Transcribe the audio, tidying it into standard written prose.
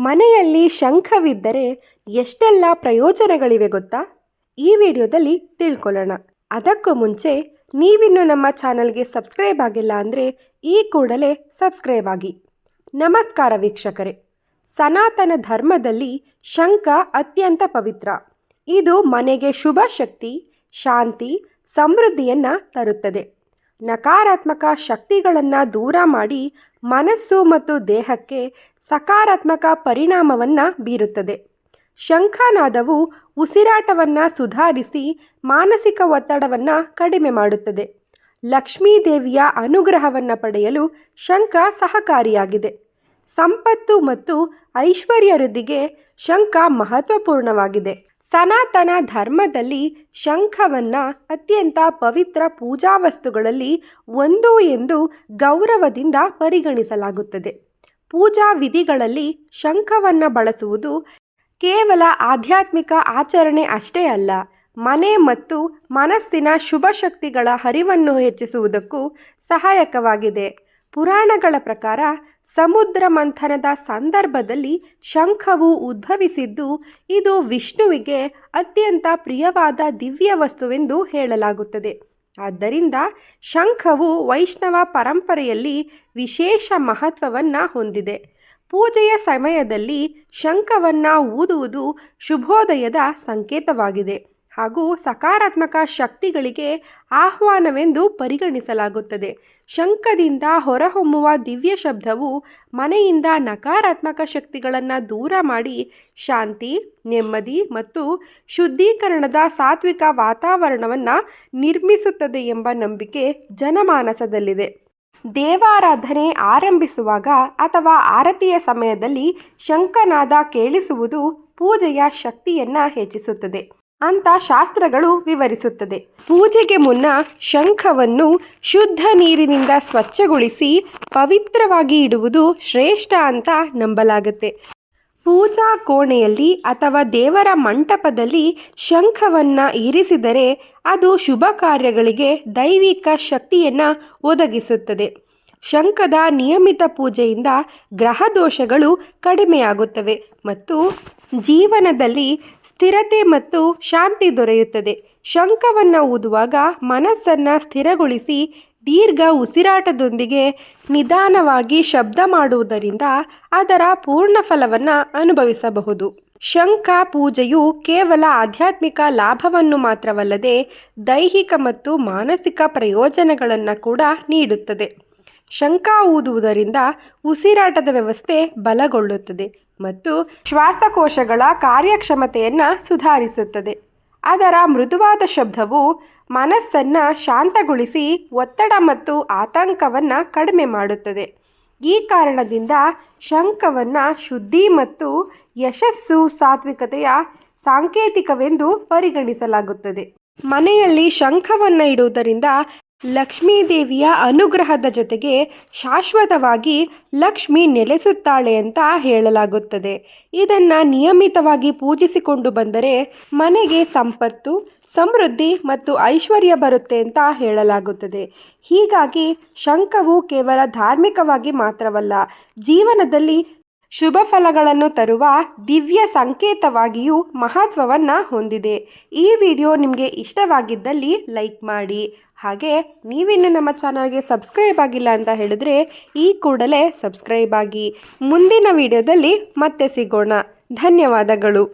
ಮನೆಯಲ್ಲಿ ಶಂಖವಿದ್ದರೆ ಎಷ್ಟೆಲ್ಲ ಪ್ರಯೋಜನಗಳಿವೆ ಗೊತ್ತಾ? ಈ ವಿಡಿಯೋದಲ್ಲಿ ತಿಳ್ಕೊಳ್ಳೋಣ. ಅದಕ್ಕೂ ಮುಂಚೆ ನೀವಿನ್ನು ನಮ್ಮ ಚಾನಲ್ಗೆ ಸಬ್ಸ್ಕ್ರೈಬ್ ಆಗಿಲ್ಲ ಅಂದರೆ ಈ ಕೂಡಲೇ ಸಬ್ಸ್ಕ್ರೈಬ್ ಆಗಿ. ನಮಸ್ಕಾರ ವೀಕ್ಷಕರೇ. ಸನಾತನ ಧರ್ಮದಲ್ಲಿ ಶಂಖ ಅತ್ಯಂತ ಪವಿತ್ರ. ಇದು ಮನೆಗೆ ಶುಭ ಶಕ್ತಿ, ಶಾಂತಿ, ಸಮೃದ್ಧಿಯನ್ನು ತರುತ್ತದೆ. ನಕಾರಾತ್ಮಕ ಶಕ್ತಿಗಳನ್ನು ದೂರ ಮಾಡಿ ಮನಸ್ಸು ಮತ್ತು ದೇಹಕ್ಕೆ ಸಕಾರಾತ್ಮಕ ಪರಿಣಾಮವನ್ನು ಬೀರುತ್ತದೆ. ಶಂಖನಾದವು ಉಸಿರಾಟವನ್ನು ಸುಧಾರಿಸಿ ಮಾನಸಿಕ ಒತ್ತಡವನ್ನು ಕಡಿಮೆ ಮಾಡುತ್ತದೆ. ಲಕ್ಷ್ಮೀ ದೇವಿಯ ಅನುಗ್ರಹವನ್ನು ಪಡೆಯಲು ಶಂಖ ಸಹಕಾರಿಯಾಗಿದೆ. ಸಂಪತ್ತು ಮತ್ತು ಐಶ್ವರ್ಯ ವೃದ್ಧಿಗೆ ಶಂಖ ಮಹತ್ವಪೂರ್ಣವಾಗಿದೆ. ಸನಾತನ ಧರ್ಮದಲ್ಲಿ ಶಂಖವನ್ನು ಅತ್ಯಂತ ಪವಿತ್ರ ಪೂಜಾ ವಸ್ತುಗಳಲ್ಲಿ ಒಂದು ಎಂದು ಗೌರವದಿಂದ ಪರಿಗಣಿಸಲಾಗುತ್ತದೆ. ಪೂಜಾ ವಿಧಿಗಳಲ್ಲಿ ಶಂಖವನ್ನು ಬಳಸುವುದು ಕೇವಲ ಆಧ್ಯಾತ್ಮಿಕ ಆಚರಣೆ ಅಷ್ಟೇ ಅಲ್ಲ, ಮನೆ ಮತ್ತು ಮನಸ್ಸಿನ ಶುಭ ಶಕ್ತಿಗಳ ಹರಿವನ್ನು ಹೆಚ್ಚಿಸುವುದಕ್ಕೂ ಸಹಾಯಕವಾಗಿದೆ. ಪುರಾಣಗಳ ಪ್ರಕಾರ ಸಮುದ್ರ ಮಂಥನದ ಸಂದರ್ಭದಲ್ಲಿ ಶಂಖವು ಉದ್ಭವಿಸಿದ್ದು, ಇದು ವಿಷ್ಣುವಿಗೆ ಅತ್ಯಂತ ಪ್ರಿಯವಾದ ದಿವ್ಯ ವಸ್ತುವೆಂದು ಹೇಳಲಾಗುತ್ತದೆ. ಆದ್ದರಿಂದ ಶಂಖವು ವೈಷ್ಣವ ಪರಂಪರೆಯಲ್ಲಿ ವಿಶೇಷ ಮಹತ್ವವನ್ನು ಹೊಂದಿದೆ. ಪೂಜೆಯ ಸಮಯದಲ್ಲಿ ಶಂಖವನ್ನು ಊದುವುದು ಶುಭೋದಯದ ಸಂಕೇತವಾಗಿದೆ ಹಾಗೂ ಸಕಾರಾತ್ಮಕ ಶಕ್ತಿಗಳಿಗೆ ಆಹ್ವಾನವೆಂದು ಪರಿಗಣಿಸಲಾಗುತ್ತದೆ. ಶಂಖದಿಂದ ಹೊರಹೊಮ್ಮುವ ದಿವ್ಯ ಶಬ್ದವು ಮನೆಯಿಂದ ನಕಾರಾತ್ಮಕ ಶಕ್ತಿಗಳನ್ನು ದೂರ ಮಾಡಿ ಶಾಂತಿ, ನೆಮ್ಮದಿ ಮತ್ತು ಶುದ್ಧೀಕರಣದ ಸಾತ್ವಿಕ ವಾತಾವರಣವನ್ನು ನಿರ್ಮಿಸುತ್ತದೆ ಎಂಬ ನಂಬಿಕೆ ಜನಮಾನಸದಲ್ಲಿದೆ. ದೇವಾರಾಧನೆ ಆರಂಭಿಸುವಾಗ ಅಥವಾ ಆರತಿಯ ಸಮಯದಲ್ಲಿ ಶಂಖನಾದ ಕೇಳಿಸುವುದು ಪೂಜೆಯ ಶಕ್ತಿಯನ್ನು ಹೆಚ್ಚಿಸುತ್ತದೆ ಅಂತ ಶಾಸ್ತ್ರಗಳು ವಿವರಿಸುತ್ತದೆ. ಪೂಜೆಗೆ ಮುನ್ನ ಶಂಖವನ್ನು ಶುದ್ಧ ನೀರಿನಿಂದ ಸ್ವಚ್ಛಗೊಳಿಸಿ ಪವಿತ್ರವಾಗಿ ಇಡುವುದು ಶ್ರೇಷ್ಠ ಅಂತ ನಂಬಲಾಗುತ್ತೆ. ಪೂಜಾ ಕೋಣೆಯಲ್ಲಿ ಅಥವಾ ದೇವರ ಮಂಟಪದಲ್ಲಿ ಶಂಖವನ್ನು ಇರಿಸಿದರೆ ಅದು ಶುಭ ಕಾರ್ಯಗಳಿಗೆ ದೈವಿಕ ಶಕ್ತಿಯನ್ನು ಒದಗಿಸುತ್ತದೆ. ಶಂಖದ ನಿಯಮಿತ ಪೂಜೆಯಿಂದ ಗ್ರಹ ದೋಷಗಳು ಕಡಿಮೆಯಾಗುತ್ತವೆ ಮತ್ತು ಜೀವನದಲ್ಲಿ ಸ್ಥಿರತೆ ಮತ್ತು ಶಾಂತಿ ದೊರೆಯುತ್ತದೆ. ಶಂಖವನ್ನು ಊದುವಾಗ ಮನಸ್ಸನ್ನು ಸ್ಥಿರಗೊಳಿಸಿ ದೀರ್ಘ ಉಸಿರಾಟದೊಂದಿಗೆ ನಿಧಾನವಾಗಿ ಶಬ್ದ ಮಾಡುವುದರಿಂದ ಅದರ ಪೂರ್ಣ ಫಲವನ್ನು ಅನುಭವಿಸಬಹುದು. ಶಂಖ ಪೂಜೆಯು ಕೇವಲ ಆಧ್ಯಾತ್ಮಿಕ ಲಾಭವನ್ನು ಮಾತ್ರವಲ್ಲದೆ ದೈಹಿಕ ಮತ್ತು ಮಾನಸಿಕ ಪ್ರಯೋಜನಗಳನ್ನು ಕೂಡ ನೀಡುತ್ತದೆ. ಶಂಖ ಊದುವುದರಿಂದ ಉಸಿರಾಟದ ವ್ಯವಸ್ಥೆ ಬಲಗೊಳ್ಳುತ್ತದೆ ಮತ್ತು ಶ್ವಾಸಕೋಶಗಳ ಕಾರ್ಯಕ್ಷಮತೆಯನ್ನು ಸುಧಾರಿಸುತ್ತದೆ. ಅದರ ಮೃದುವಾದ ಶಬ್ದವು ಮನಸ್ಸನ್ನು ಶಾಂತಗೊಳಿಸಿ ಒತ್ತಡ ಮತ್ತು ಆತಂಕವನ್ನು ಕಡಿಮೆ ಮಾಡುತ್ತದೆ. ಈ ಕಾರಣದಿಂದ ಶಂಖವನ್ನು ಶುದ್ಧಿ ಮತ್ತು ಯಶಸ್ಸು, ಸಾತ್ವಿಕತೆಯ ಸಾಂಕೇತಿಕವೆಂದು ಪರಿಗಣಿಸಲಾಗುತ್ತದೆ. ಮನೆಯಲ್ಲಿ ಶಂಖವನ್ನು ಇಡುವುದರಿಂದ ಲಕ್ಷ್ಮೀ ದೇವಿಯ ಅನುಗ್ರಹದ ಜೊತೆಗೆ ಶಾಶ್ವತವಾಗಿ ಲಕ್ಷ್ಮಿ ನೆಲೆಸುತ್ತಾಳೆ ಅಂತ ಹೇಳಲಾಗುತ್ತದೆ. ಇದನ್ನು ನಿಯಮಿತವಾಗಿ ಪೂಜಿಸಿಕೊಂಡು ಬಂದರೆ ಮನೆಗೆ ಸಂಪತ್ತು, ಸಮೃದ್ಧಿ ಮತ್ತು ಐಶ್ವರ್ಯ ಬರುತ್ತೆ ಅಂತ ಹೇಳಲಾಗುತ್ತದೆ. ಹೀಗಾಗಿ ಶಂಖವು ಕೇವಲ ಧಾರ್ಮಿಕವಾಗಿ ಮಾತ್ರವಲ್ಲ, ಜೀವನದಲ್ಲಿ ಶುಭ ಫಲಗಳನ್ನು ತರುವ ದಿವ್ಯ ಸಂಕೇತವಾಗಿಯೂ ಮಹತ್ವವನ್ನು ಹೊಂದಿದೆ. ಈ ವಿಡಿಯೋ ನಿಮಗೆ ಇಷ್ಟವಾಗಿದ್ದಲ್ಲಿ ಲೈಕ್ ಮಾಡಿ. ಹಾಗೆ ನೀವಿನ್ನು ನಮ್ಮ ಚಾನಲ್ಗೆ ಸಬ್ಸ್ಕ್ರೈಬ್ ಆಗಿಲ್ಲ ಅಂತ ಹೇಳಿದ್ರೆ ಈ ಕೂಡಲೇ ಸಬ್ಸ್ಕ್ರೈಬ್ ಆಗಿ. ಮುಂದಿನ ವಿಡಿಯೋದಲ್ಲಿ ಮತ್ತೆ ಸಿಗೋಣ. ಧನ್ಯವಾದಗಳು.